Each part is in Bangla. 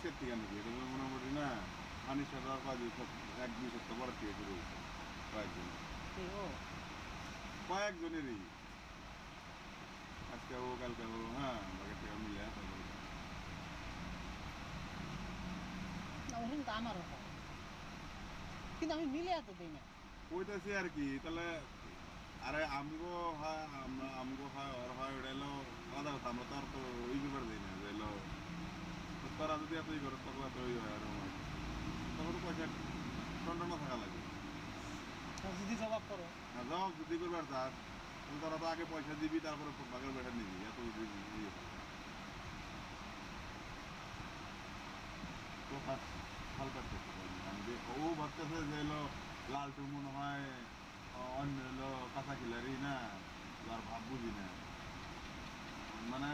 আজকের থেকে নাকি এটা মোটামুটি না পানির সাথে আর এক দুই সপ্তাহ পরের থেকে শুরু হয়েছে কয়েকজন কয়েকজনেরই আজকে ও কালকে ও হ্যাঁ বাকি থেকে মিলে কিন্তু আমারও হয় কিন্তু আমি মিলে এত দিই না কইতেছি আর কি তাহলে আরে আমগো হয় আমগো হয় ওর হয় ওটা এলো আলাদা কথা আমরা তো আর তো ওই ব্যাপার দিই না যে এলো তোরা যদি এত ই করো তখন এত ওই হয় এরকম হয় তখন তো পয়সা টন্ডন থাকা লাগে যদি জবাব করো হ্যাঁ জবাব যদি করবার চাস তাহলে তোরা তো আগে পয়সা দিবি তারপরে বাগের বেটা নিবি এত তো ভালো কাজ করতে পারি আমি যে ও ভাবতেছে যে এলো লালটু মনে হয় অন্য এলো কাঁচা খিলারি না আর ভাব বুঝি না মানে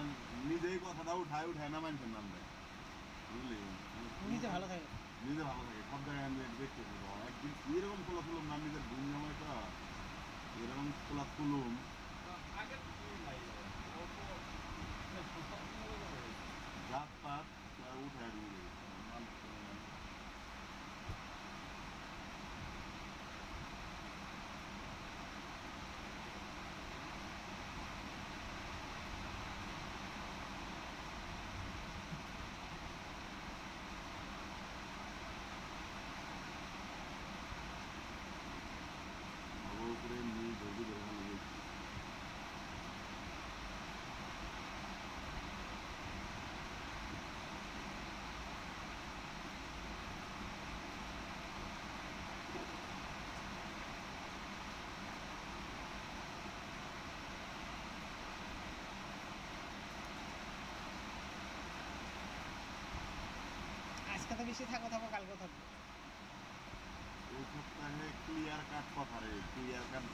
নিজেই কথাটা উঠায় না মানছেন নাম দেয় বুঝলি নিজে ভালো থাকে নিজে ভালো থাকে সব জায়গায় আমি দেখতেছি একদিন এরকম খোলা তুলুম না নিজের ঘুম জমাইটা এরকম খোলা তুলুম জাত পাত উঠে উপরে নিয়ে ধরবি ধরে আজকে তো বেশি থাকবো কালকেও থাকবো এই সপ্তাহে ক্লিয়ার কাট কথা রে ক্লিয়ার কাট